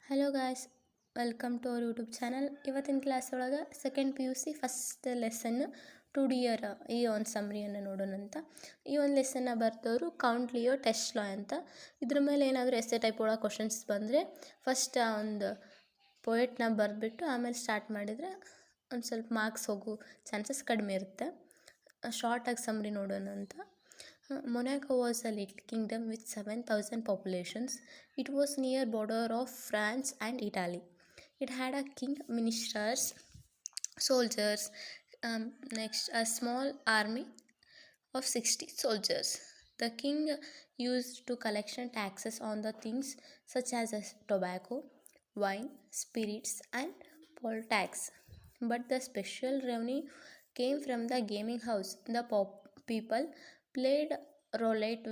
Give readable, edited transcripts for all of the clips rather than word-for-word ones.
Hello guys, welcome to our YouTube channel. ಇವತ್ತಿನ class ಒಳಗೆ second P U C first ಲೆಸನ್ನು 2D year ಈ ಒಂದು ಸಮ್ರಿಯನ್ನು ನೋಡೋಣ ಅಂತ. ಈ ಒಂದು ಲೆಸನ್ನ ಬರೆದವರು ಕೌಂಟ್ ಲಿಯೋ ಟೆಸ್ಲಾಯ್ ಅಂತ. ಇದ್ರ ಮೇಲೆ ಏನಾದರೂ ಎಸ್ಸೆ ಟೈಪ್ ಒಳಗೆ ಕ್ವಶನ್ಸ್ ಬಂದರೆ ಫಸ್ಟ್ ಆ ಒಂದು ಪೊಯೆಟ್ನ ಬರೆದ್ಬಿಟ್ಟು ಆಮೇಲೆ ಸ್ಟಾರ್ಟ್ ಮಾಡಿದರೆ ಒಂದು ಸ್ವಲ್ಪ ಮಾರ್ಕ್ಸ್ ಹೋಗೋ ಚಾನ್ಸಸ್ ಕಡಿಮೆ ಇರುತ್ತೆ. ಶಾರ್ಟಾಗಿ ಸಮ್ರಿ ನೋಡೋಣ ಅಂತ. Monaco was a little kingdom with 7,000 populations. It was near border of France and Italy. It had a king, ministers, soldiers, next a small army of 60 soldiers. The king used to collection taxes on the things such as tobacco, wine, spirits and poll tax. But the special revenue came from the gaming house. The people played roulette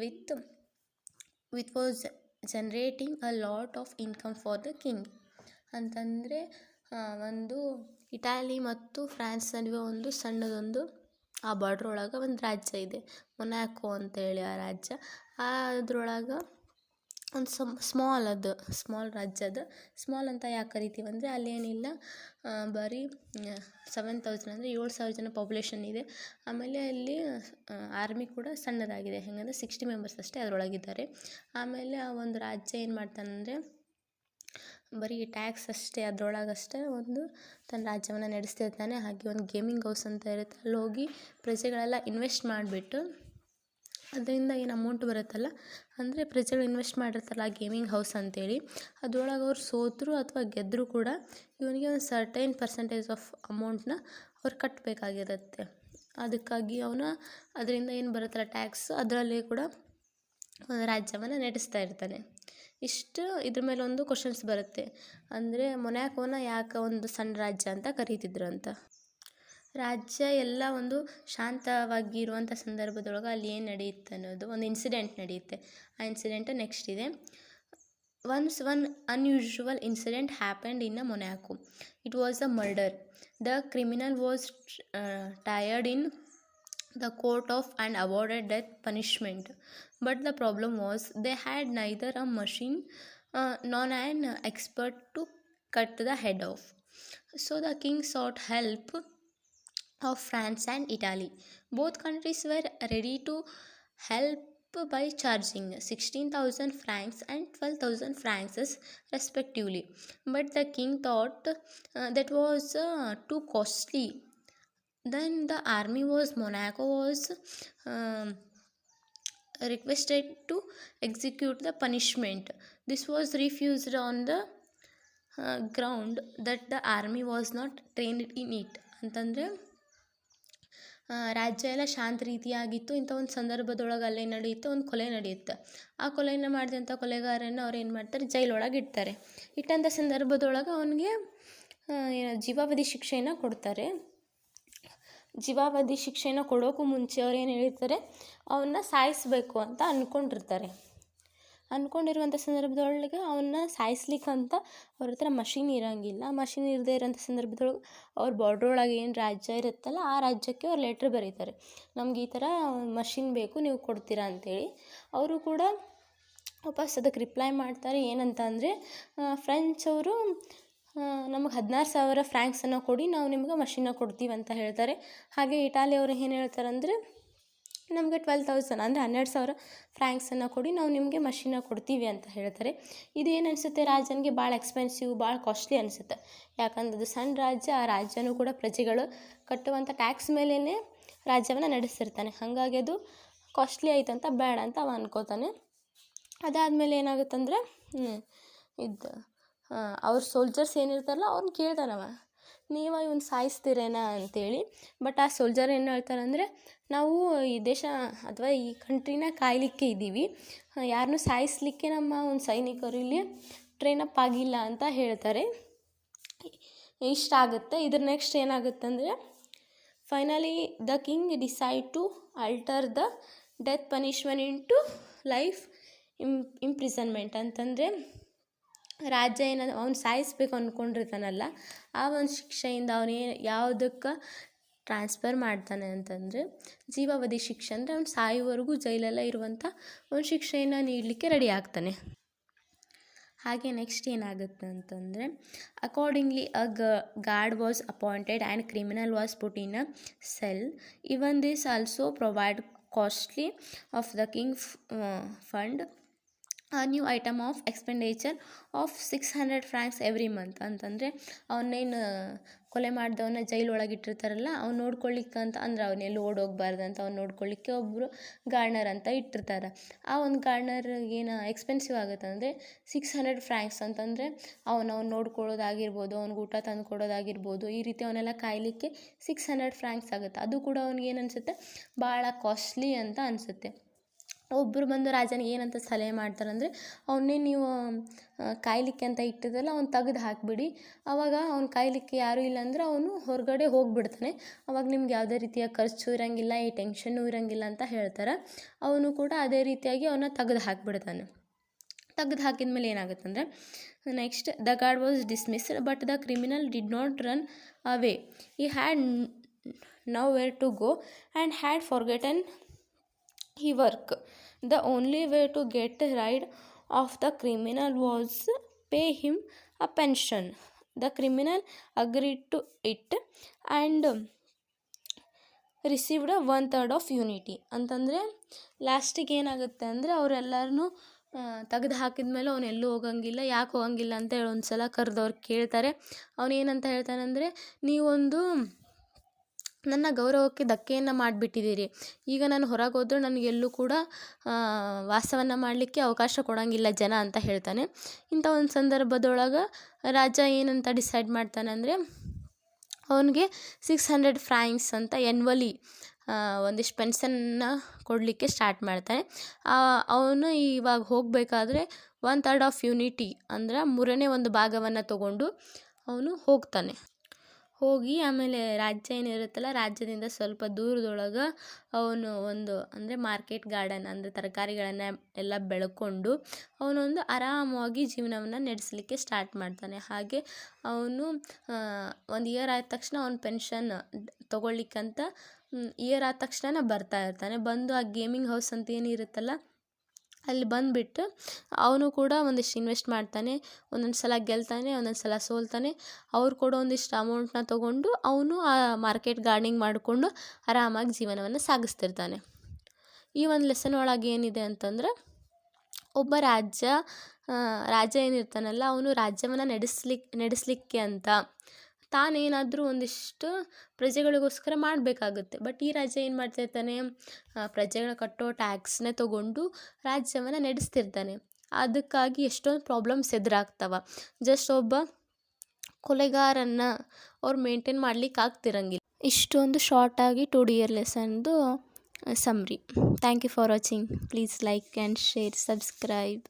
with was generating a lot of income for the king. ಅಂತಂದರೆ ಒಂದು Italy ಮತ್ತು France ನಡುವೆ ಒಂದು ಸಣ್ಣದೊಂದು ಆ border ಒಳಗೆ ಒಂದು ರಾಜ್ಯ ಇದೆ, ಮೊನಾಕೋ ಅಂತೇಳಿ ಆ ರಾಜ್ಯ. ಅದ್ರೊಳಗೆ ಒಂದು ಸ್ಮಾಲ್ ರಾಜ್ಯ ಅದು. ಸ್ಮಾಲ್ ಅಂತ ಯಾಕೆ ಕರಿತೀವಿ ಅಂದರೆ ಅಲ್ಲೇನಿಲ್ಲ, ಬರೀ 7,000 ಅಂದರೆ 7,000 ಜನ ಪಾಪ್ಯುಲೇಷನ್ ಇದೆ. ಆಮೇಲೆ ಅಲ್ಲಿ ಆರ್ಮಿ ಕೂಡ ಸಣ್ಣದಾಗಿದೆ, ಹೆಂಗಂದರೆ 60 ಮೆಂಬರ್ಸ್ ಅಷ್ಟೇ ಅದರೊಳಗಿದ್ದಾರೆ. ಆಮೇಲೆ ಆ ಒಂದು ರಾಜ್ಯ ಏನು ಮಾಡ್ತಾನಂದರೆ ಬರೀ ಟ್ಯಾಕ್ಸ್ ಅಷ್ಟೇ, ಅದರೊಳಗಷ್ಟೇ ಒಂದು ತನ್ನ ರಾಜ್ಯವನ್ನು ನಡೆಸ್ತಿರ್ತಾನೆ. ಹಾಗೆ ಒಂದು ಗೇಮಿಂಗ್ ಹೌಸ್ ಅಂತ ಇರುತ್ತೆ, ಅಲ್ಲಿ ಹೋಗಿ ಪ್ರಜೆಗಳೆಲ್ಲ ಇನ್ವೆಸ್ಟ್ ಮಾಡಿಬಿಟ್ಟು ಅದರಿಂದ ಏನು ಅಮೌಂಟ್ ಬರುತ್ತಲ್ಲ, ಅಂದರೆ ಪ್ರಜೆಗಳು ಇನ್ವೆಸ್ಟ್ ಮಾಡಿರ್ತಾರಲ್ಲ ಆ ಗೇಮಿಂಗ್ ಹೌಸ್ ಅಂತೇಳಿ, ಅದರೊಳಗೆ ಅವ್ರು ಸೋತರು ಅಥವಾ ಗೆದ್ದರೂ ಕೂಡ ಇವನಿಗೆ ಒಂದು ಸರ್ಟೈನ್ ಪರ್ಸೆಂಟೇಜ್ ಆಫ್ ಅಮೌಂಟ್ನ ಅವ್ರು ಕಟ್ಟಬೇಕಾಗಿರುತ್ತೆ. ಅದಕ್ಕಾಗಿ ಅದರಿಂದ ಏನು ಬರುತ್ತಲ್ಲ ಟ್ಯಾಕ್ಸ್, ಅದರಲ್ಲಿ ಕೂಡ ರಾಜ್ಯವನ್ನು ನಡೆಸ್ತಾ ಇರ್ತಾನೆ. ಇದ್ರ ಮೇಲೆ ಒಂದು ಕ್ವಶನ್ಸ್ ಬರುತ್ತೆ, ಅಂದರೆ ಮೊನಾಕೋನ ಯಾಕೆ ಒಂದು ಸಣ್ಣ ರಾಜ್ಯ ಅಂತ ಕರೀತಿದ್ರು ಅಂತ. ರಾಜ್ಯ ಎಲ್ಲ ಒಂದು ಶಾಂತವಾಗಿರುವಂಥ ಸಂದರ್ಭದೊಳಗೆ ಅಲ್ಲಿ ಏನು ನಡೆಯುತ್ತೆ ಅನ್ನೋದು ಒಂದು ಇನ್ಸಿಡೆಂಟ್ ನಡೆಯುತ್ತೆ. ಆ ಇನ್ಸಿಡೆಂಟ್ ನೆಕ್ಸ್ಟ್ ಇದೆ. One unusual incident happened in Monaco. It was a murder. The criminal was tried in the court of and awarded death punishment, but the problem was they had neither a machine nor an expert to cut the head off. So the king sought help of France and Italy. Both countries were ready to help by charging 16,000 francs and 12,000 francs respectively, but the king thought that was too costly. Then the army was Monaco was requested to execute the punishment. This was refused on the ground that the army was not trained in it. ಅಂತಂದರೆ ರಾಜ್ಯ ಎಲ್ಲ ಶಾಂತ ರೀತಿಯಾಗಿತ್ತು. ಇಂಥ ಒಂದು ಸಂದರ್ಭದೊಳಗೆ ಅಲ್ಲೇ ನಡೆಯುತ್ತೆ, ಒಂದು ಕೊಲೆ ನಡೆಯುತ್ತೆ. ಆ ಕೊಲೆಯನ್ನು ಮಾಡಿದಂಥ ಕೊಲೆಗಾರನ ಅವ್ರು ಏನು ಮಾಡ್ತಾರೆ, ಜೈಲೊಳಗೆ ಇಡ್ತಾರೆ. ಇಟ್ಟಂಥ ಸಂದರ್ಭದೊಳಗೆ ಅವನಿಗೆ ಜೀವಾವಧಿ ಶಿಕ್ಷೆಯನ್ನು ಕೊಡ್ತಾರೆ. ಜೀವಾವಧಿ ಶಿಕ್ಷೆನ ಕೊಡೋಕ್ಕೂ ಮುಂಚೆ ಅವ್ರು ಏನು ಹೇಳಿರ್ತಾರೆ, ಅವನ್ನ ಸಾಯಿಸಬೇಕು ಅಂತ ಅಂದ್ಕೊಂಡಿರುವಂಥ ಸಂದರ್ಭದೊಳಗೆ ಅವನ್ನ ಸಾಯಿಸ್ಲಿಕ್ಕಂತ ಅವ್ರ ಹತ್ರ ಮಷಿನ್ ಇರೋಂಗಿಲ್ಲ. ಮಷಿನ್ ಇರದೇ ಇರೋಂಥ ಸಂದರ್ಭದೊಳಗೆ ಅವ್ರ ಬಾರ್ಡ್ರೊಳಗೆ ಏನು ರಾಜ್ಯ ಇರುತ್ತಲ್ಲ ಆ ರಾಜ್ಯಕ್ಕೆ ಅವ್ರು ಲೆಟ್ರ್ ಬರೀತಾರೆ, ನಮ್ಗೆ ಈ ಥರ ಮಷಿನ್ ಬೇಕು, ನೀವು ಕೊಡ್ತೀರಾ ಅಂತೇಳಿ. ಅವರು ಕೂಡ ವಾಪಸ್ ಅದಕ್ಕೆ ರಿಪ್ಲೈ ಮಾಡ್ತಾರೆ. ಏನಂತ ಅಂದರೆ, ಫ್ರೆಂಚ್ ಅವರು ನಮಗೆ 16,000 ಫ್ರಾಂಕ್ಸನ್ನು ಕೊಡಿ, ನಾವು ನಿಮ್ಗೆ ಮಷಿನ್ನ ಕೊಡ್ತೀವಿ ಅಂತ ಹೇಳ್ತಾರೆ. ಹಾಗೆ ಇಟಾಲಿ ಅವರು ಏನು ಹೇಳ್ತಾರೆ ಅಂದರೆ, ನಮಗೆ 12,000 ಅಂದರೆ 12,000 ಫ್ರಾಂಕ್ಸನ್ನು ಕೊಡಿ, ನಾವು ನಿಮಗೆ ಮಷಿನ್ನ ಕೊಡ್ತೀವಿ ಅಂತ ಹೇಳ್ತಾರೆ. ಇದೇನು ಅನಿಸುತ್ತೆ, ರಾಜನಿಗೆ ಭಾಳ ಎಕ್ಸ್ಪೆನ್ಸಿವ್, ಭಾಳ ಕಾಸ್ಟ್ಲಿ ಅನಿಸುತ್ತೆ. ಯಾಕಂದ್ರೆ ಅದು ಸಣ್ಣ ರಾಜ್ಯ, ಆ ರಾಜ್ಯನೂ ಕೂಡ ಪ್ರಜೆಗಳು ಕಟ್ಟುವಂಥ ಟ್ಯಾಕ್ಸ್ ಮೇಲೇ ರಾಜ್ಯವನ್ನು ನಡೆಸ್ತಿರ್ತಾನೆ. ಹಾಗಾಗಿ ಅದು ಕಾಸ್ಟ್ಲಿ ಆಯಿತು ಅಂತ ಬೇಡ ಅಂತ ಅವ ಅನ್ಕೋತಾನೆ. ಅದಾದಮೇಲೆ ಏನಾಗುತ್ತಂದರೆ ಅವ್ರ ಸೋಲ್ಜರ್ಸ್ ಏನಿರ್ತಾರಲ್ಲ ಅವ್ರನ್ನ ಕೇಳ್ತಾನವ, ನೀವು ಇವನು ಸಾಯಿಸ್ತೀರೇನಾ ಅಂತೇಳಿ. ಬಟ್ ಆ ಸೋಲ್ಜರ್ ಏನು ಹೇಳ್ತಾರಂದರೆ, ನಾವು ಈ ದೇಶ ಅಥವಾ ಈ ಕಂಟ್ರಿನ ಕಾಯಲಿಕ್ಕೆ ಇದ್ದೀವಿ, ಯಾರನ್ನೂ ಸಾಯಿಸಲಿಕ್ಕೆ ನಮ್ಮ ಒಂದು ಸೈನಿಕರು ಇಲ್ಲಿ ಟ್ರೈನಪ್ ಆಗಿಲ್ಲ ಅಂತ ಹೇಳ್ತಾರೆ. ಇಷ್ಟ ಆಗುತ್ತೆ. ಇದ್ರ ನೆಕ್ಸ್ಟ್ ಏನಾಗುತ್ತಂದರೆ, finally the king decide to alter the death punishment into life imprisonment. ಅಂತಂದರೆ ರಾಜ್ಯ ಅವ್ನು ಸಾಯಿಸ್ಬೇಕು ಅಂದ್ಕೊಂಡಿರ್ತಾನಲ್ಲ, ಆ ಒಂದು ಶಿಕ್ಷೆಯಿಂದ ಅವನೇನು ಯಾವುದಕ್ಕೆ ಟ್ರಾನ್ಸ್ಫರ್ ಮಾಡ್ತಾನೆ ಅಂತಂದರೆ ಜೀವಾವಧಿ ಶಿಕ್ಷೆ, ಅಂದರೆ ಅವ್ನು ಸಾಯುವವರೆಗೂ ಜೈಲೆಲ್ಲ ಇರುವಂಥ ಒಂದು ಶಿಕ್ಷೆಯನ್ನು ನೀಡಲಿಕ್ಕೆ ರೆಡಿ ಆಗ್ತಾನೆ. ಹಾಗೆ ನೆಕ್ಸ್ಟ್ ಏನಾಗುತ್ತೆ ಅಂತಂದರೆ, accordingly a guard was appointed and criminal was put in a cell. Even this also provide costly of the king fund a new item of expenditure of 600 francs every month. ಅಂತಂದರೆ ಅವನ್ನೇನು ಕೊಲೆ ಮಾಡಿದವನ್ನ ಜೈಲೊಳಗೆ ಇಟ್ಟಿರ್ತಾರಲ್ಲ, ಅವ್ನು ನೋಡ್ಕೊಳ್ಳಿಕ್ಕಂತ ಅಂದ್ರೆ ಅವನ್ನೆಲ್ಲಿ ಓಡೋಗ್ಬಾರ್ದಂತ ಅವ್ನು ನೋಡ್ಕೊಳ್ಳಿಕ್ಕೆ ಒಬ್ಬರು Gardner ಅಂತ ಇಟ್ಟಿರ್ತಾರೆ. ಆ ಒಂದು ಗಾರ್ಡ್ನರ್ ಏನು ಎಕ್ಸ್ಪೆನ್ಸಿವ್ ಆಗುತ್ತೆ ಅಂದರೆ 600 ಫ್ರ್ಯಾಂಕ್ಸ್ ಅಂತಂದರೆ ಅವ್ನು ನೋಡ್ಕೊಳ್ಳೋದಾಗಿರ್ಬೋದು, ಅವ್ನಿಗೆ ಊಟ ತಂದು ಕೊಡೋದಾಗಿರ್ಬೋದು, ಈ ರೀತಿ ಅವನ್ನೆಲ್ಲ ಕಾಯಲಿಕ್ಕೆ 600 ಫ್ರ್ಯಾಂಕ್ಸ್ ಆಗುತ್ತೆ. ಅದು ಕೂಡ ಅವ್ನಿಗೆ ಏನು ಅನಿಸುತ್ತೆ, ಭಾಳ ಕಾಸ್ಟ್ಲಿ ಅಂತ ಅನಿಸುತ್ತೆ. ಒಬ್ಬರು ಬಂದು ರಾಜನಿಗೆ ಏನಂತ ಸಲಹೆ ಮಾಡ್ತಾರಂದರೆ, ಅವನ್ನೇ ನೀವು ಕಾಯಲಿಕ್ಕೆ ಅಂತ ಇಟ್ಟಿದ್ದಲ್ಲ ಅವ್ನು ತೆಗೆದು ಹಾಕಿಬಿಡಿ, ಆವಾಗ ಅವ್ನು ಕಾಯಲಿಕ್ಕೆ ಯಾರೂ ಇಲ್ಲ ಅಂದರೆ ಅವನು ಹೊರಗಡೆ ಹೋಗಿಬಿಡ್ತಾನೆ, ಅವಾಗ ನಿಮ್ಗೆ ಯಾವುದೇ ರೀತಿಯ ಖರ್ಚು ಇರೋಂಗಿಲ್ಲ, ಈ ಟೆನ್ಷನ್ನು ಇರೋಂಗಿಲ್ಲ ಅಂತ ಹೇಳ್ತಾರೆ. ಅವನು ಕೂಡ ಅದೇ ರೀತಿಯಾಗಿ ಅವನ್ನ ತೆಗೆದು ಹಾಕಿಬಿಡ್ತಾನೆ. ತೆಗೆದು ಹಾಕಿದ ಮೇಲೆ ಏನಾಗುತ್ತಂದರೆ, next the guard was dismissed but the criminal did not run away. He had nowhere to go and had forgotten he work. The only way to get rid of the criminal was pay him a pension. The criminal agreed to it and received 1/3 of unity. ಅಂತಂದರೆ ಲಾಸ್ಟಿಗೆ ಏನಾಗುತ್ತೆ ಅಂದರೆ, ಅವರೆಲ್ಲರೂ ತೆಗೆದು ಹಾಕಿದ ಮೇಲೆ ಅವನು ಎಲ್ಲೂ ಹೋಗಂಗಿಲ್ಲ. ಯಾಕೆ ಹೋಗಂಗಿಲ್ಲ ಅಂತ ಹೇಳಿ ಒಂದು ಸಲ ಕರೆದವ್ರು ಕೇಳ್ತಾರೆ. ಅವನೇನಂತ ಹೇಳ್ತಾನಂದರೆ, ನೀವೊಂದು ನನ್ನ ಗೌರವಕ್ಕೆ ಧಕ್ಕೆಯನ್ನು ಮಾಡಿಬಿಟ್ಟಿದ್ದೀರಿ, ಈಗ ನಾನು ಹೊರಗೆ ಹೋದರೂ ನನಗೆಲ್ಲೂ ಕೂಡ ವಾಸವನ್ನು ಮಾಡಲಿಕ್ಕೆ ಅವಕಾಶ ಕೊಡೋಂಗಿಲ್ಲ ಜನ ಅಂತ ಹೇಳ್ತಾನೆ. ಇಂಥ ಒಂದು ಸಂದರ್ಭದೊಳಗೆ ರಾಜ ಏನಂತ ಡಿಸೈಡ್ ಮಾಡ್ತಾನೆ ಅಂದರೆ, ಅವನಿಗೆ 600 ಫ್ರ್ಯಾಂಕ್ಸ್ ಅಂತ ಎನ್ವಲಿ ಒಂದಿಷ್ಟು ಪೆನ್ಷನ್ನ ಕೊಡಲಿಕ್ಕೆ ಸ್ಟಾರ್ಟ್ ಮಾಡ್ತಾನೆ. ಅವನು ಇವಾಗ ಹೋಗಬೇಕಾದ್ರೆ 1/3 ಆಫ್ ಯೂನಿಟಿ ಅಂದ್ರೆ 1/3 ಭಾಗವನ್ನು ತಗೊಂಡು ಅವನು ಹೋಗ್ತಾನೆ. ಹೋಗಿ ಆಮೇಲೆ ರಾಜ್ಯ ಏನಿರುತ್ತಲ್ಲ, ರಾಜ್ಯದಿಂದ ಸ್ವಲ್ಪ ದೂರದೊಳಗೆ ಅವನು ಒಂದು ಅಂದರೆ ಮಾರ್ಕೆಟ್ ಗಾರ್ಡನ್ ಅಂದರೆ ತರಕಾರಿಗಳನ್ನು ಎಲ್ಲ ಬೆಳ್ಕೊಂಡು ಅವನೊಂದು ಆರಾಮವಾಗಿ ಜೀವನವನ್ನು ನಡೆಸಲಿಕ್ಕೆ ಸ್ಟಾರ್ಟ್ ಮಾಡ್ತಾನೆ. ಹಾಗೆ ಅವನು 1 ಇಯರ್ ಆದ ತಕ್ಷಣ ಅವನ ಪೆನ್ಷನ್ ತೊಗೊಳ್ಲಿಕ್ಕಂತ ಇಯರ್ ಆದ ತಕ್ಷಣ ಬರ್ತಾ ಇರ್ತಾನೆ. ಬಂದು ಆ ಗೇಮಿಂಗ್ ಹೌಸ್ ಅಂತ ಏನಿರುತ್ತಲ್ಲ ಅಲ್ಲಿ ಬಂದುಬಿಟ್ಟು ಅವನು ಕೂಡ ಒಂದಿಷ್ಟು ಇನ್ವೆಸ್ಟ್ ಮಾಡ್ತಾನೆ. ಒಂದೊಂದು ಸಲ ಗೆಲ್ತಾನೆ, ಒಂದೊಂದು ಸಲ ಸೋಲ್ತಾನೆ. ಅವ್ರು ಕೊಡೋ ಒಂದಿಷ್ಟು ಅಮೌಂಟನ್ನ ತೊಗೊಂಡು ಅವನು ಆ ಮಾರ್ಕೆಟ್ ಗಾರ್ಡನಿಂಗ್ ಮಾಡಿಕೊಂಡು ಆರಾಮಾಗಿ ಜೀವನವನ್ನು ಸಾಗಿಸ್ತಿರ್ತಾನೆ. ಈ ಒಂದು ಲೆಸನ್ ಒಳಗೆ ಏನಿದೆ ಅಂತಂದ್ರೆ, ಒಬ್ಬ ರಾಜ ಏನಿರ್ತಾನಲ್ಲ, ಅವನು ರಾಜ್ಯವನ್ನು ನಡೆಸಲಿಕ್ಕೆ ಅಂತ ತಾನೇನಾದರೂ ಒಂದಿಷ್ಟು ಪ್ರಜೆಗಳಿಗೋಸ್ಕರ ಮಾಡಬೇಕಾಗುತ್ತೆ. ಬಟ್ ಈ ರಾಜ್ಯ ಏನು ಮಾಡ್ತಿರ್ತಾನೆ, ಪ್ರಜೆಗಳು ಕಟ್ಟೋ ಟ್ಯಾಕ್ಸ್ನೇ ತೊಗೊಂಡು ರಾಜ್ಯವನ್ನು ನಡೆಸ್ತಿರ್ತಾನೆ. ಅದಕ್ಕಾಗಿ ಎಷ್ಟೊಂದು ಪ್ರಾಬ್ಲಮ್ಸ್ ಎದುರಾಗ್ತವೆ. ಜಸ್ಟ್ ಒಬ್ಬ ಕೊಲೆಗಾರನ್ನು ಅವ್ರು ಮೇಂಟೈನ್ ಮಾಡ್ಲಿಕ್ಕೆ ಆಗ್ತಿರಂಗಿಲ್ಲ. ಇಷ್ಟೊಂದು ಶಾರ್ಟಾಗಿ 2D ಇಯರ್ ಲೆಸನ್ದು summary. Thank you for watching. Please like and share, subscribe.